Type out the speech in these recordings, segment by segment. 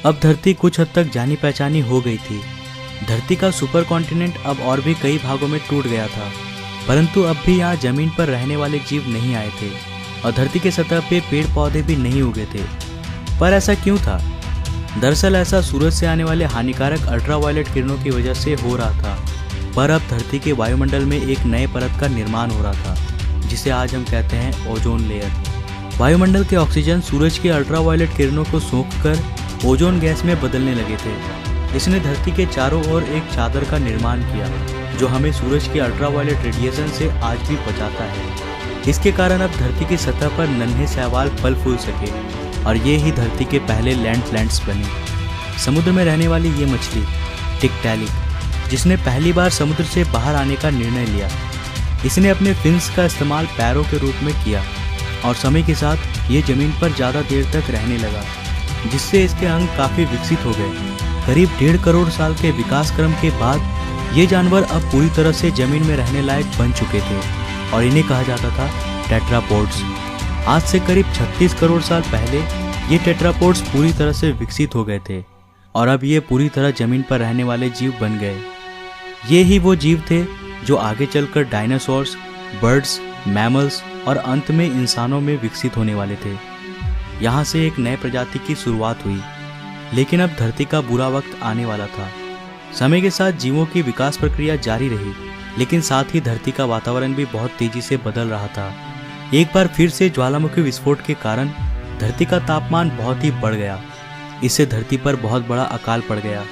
अब धरती कुछ हद तक जानी पहचानी हो गई थी। धरती का सुपर कॉन्टिनेंट अब और भी कई भागों में टूट गया था, परंतु अब भी यहाँ जमीन पर रहने वाले जीव नहीं आए थे और धरती के सतह पे पेड़ पौधे भी नहीं उगे थे। पर ऐसा क्यों था? दरअसल ऐसा सूरज से आने वाले हानिकारक अल्ट्रावायलेट किरणों की वजह से हो रहा था। पर अब धरती के वायुमंडल में एक नए परत का निर्माण हो रहा था, जिसे आज हम कहते हैं ओजोन लेयर। वायुमंडल के ऑक्सीजन सूरज की अल्ट्रावायलेट किरणों को सोखकर ओजोन गैस में बदलने लगे थे। इसने धरती के चारों ओर एक चादर का निर्माण किया, जो हमें सूरज की अल्ट्रावायलेट रेडिएशन से आज भी बचाता है। इसके कारण अब धरती की सतह पर नन्हे शैवाल फल फूल सके और ये ही धरती के पहले लैंड्स बने। समुद्र में रहने वाली ये मछली टिकटैलिक, जिसने पहली बार समुद्र से बाहर आने का निर्णय लिया, इसने अपने फिन्स का इस्तेमाल पैरों के रूप में किया और समय के साथ ये जमीन पर ज़्यादा देर तक रहने लगा, जिससे इसके अंग काफ़ी विकसित हो गए। करीब 1.5 करोड़ साल के विकास क्रम के बाद ये जानवर अब पूरी तरह से जमीन में रहने लायक बन चुके थे और इन्हें कहा जाता था टेट्रापोड्स। आज से करीब 36 करोड़ साल पहले ये टेट्रापोड्स पूरी तरह से विकसित हो गए थे और अब ये पूरी तरह जमीन पर रहने वाले जीव बन गए। ये ही वो जीव थे जो आगे चलकर डायनासोर्स, बर्ड्स, मैमल्स और अंत में इंसानों में विकसित होने वाले थे। यहाँ से एक नए प्रजाति की शुरुआत हुई, लेकिन अब धरती का बुरा वक्त आने वाला था। समय के साथ जीवों की विकास प्रक्रिया जारी रही, लेकिन साथ ही धरती का वातावरण भी बहुत तेजी से बदल रहा था। एक बार फिर से ज्वालामुखी विस्फोट के कारण धरती का तापमान बहुत ही बढ़ गया। इससे धरती पर बहुत बड़ा अकाल पड़ गया।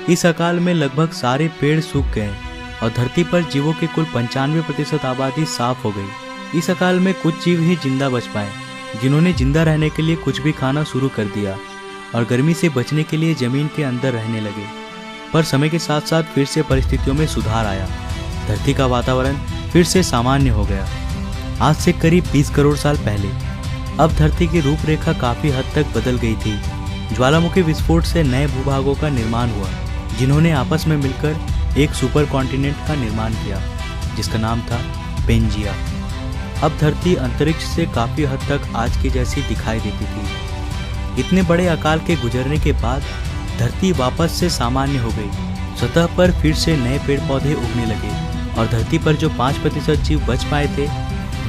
इस अकाल में लगभग सारे पेड़ सूख गए और धरती पर जीवों की कुल 95% आबादी साफ हो गई। इस अकाल में कुछ जीव ही जिंदा बच पाए, जिन्होंने जिंदा रहने के लिए कुछ भी खाना शुरू कर दिया और गर्मी से बचने के लिए जमीन के अंदर रहने लगे। पर समय के साथ साथ फिर से परिस्थितियों में सुधार आया। धरती का वातावरण फिर से सामान्य हो गया। आज से करीब 20 करोड़ साल पहले अब धरती की रूपरेखा काफी हद तक बदल गई थी। ज्वालामुखी विस्फोट से नए भूभागों का निर्माण हुआ, जिन्होंने आपस में मिलकर एक सुपर कॉन्टिनेंट का निर्माण किया, जिसका नाम था पेंजिया। अब धरती अंतरिक्ष से काफी हद तक आज की जैसी दिखाई देती थी। इतने बड़े अकाल के गुजरने के बाद धरती वापस से सामान्य हो गई। सतह पर फिर से नए पेड़ पौधे उगने लगे और धरती पर जो 5% जीव बच पाए थे,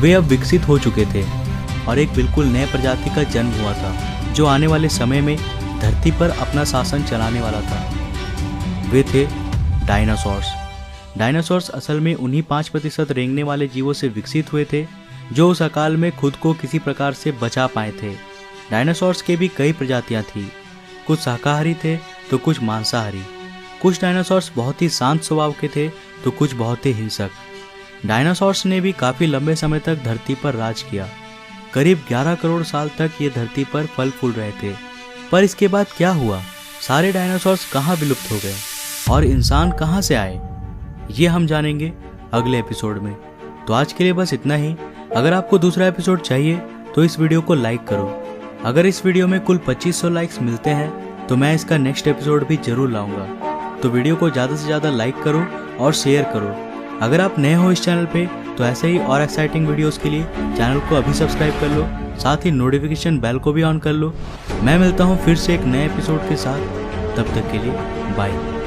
वे अब विकसित हो चुके थे और एक बिल्कुल नए प्रजाति का जन्म हुआ था, जो आने वाले समय में धरती पर अपना शासन चलाने वाला था। वे थे डायनासोर्स। डायनासोर्स असल में उन्हीं 5% रेंगने वाले जीवों से विकसित हुए थे, जो उस अकाल में खुद को किसी प्रकार से बचा पाए थे। डायनासोर्स के भी कई प्रजातियां थी। कुछ शाकाहारी थे तो कुछ मांसाहारी। कुछ डायनासोर्स बहुत ही शांत स्वभाव के थे तो कुछ बहुत ही हिंसक। डायनासोर्स ने भी काफ़ी लंबे समय तक धरती पर राज किया। करीब 11 करोड़ साल तक ये धरती पर फल फूल रहे थे। पर इसके बाद क्या हुआ? सारे डायनासोर्स कहाँ विलुप्त हो गए और इंसान कहाँ से आए? ये हम जानेंगे अगले एपिसोड में। तो आज के लिए बस इतना ही। अगर आपको दूसरा एपिसोड चाहिए तो इस वीडियो को लाइक करो। अगर इस वीडियो में कुल 2500 लाइक्स मिलते हैं तो मैं इसका नेक्स्ट एपिसोड भी जरूर लाऊंगा। तो वीडियो को ज़्यादा से ज़्यादा लाइक करो और शेयर करो। अगर आप नए हो इस चैनल पे तो ऐसे ही और एक्साइटिंग वीडियोस के लिए चैनल को अभी सब्सक्राइब कर लो, साथ ही नोटिफिकेशन बेल को भी ऑन कर लो। मैं मिलता हूँ फिर से एक नए एपिसोड के साथ। तब तक के लिए बाय।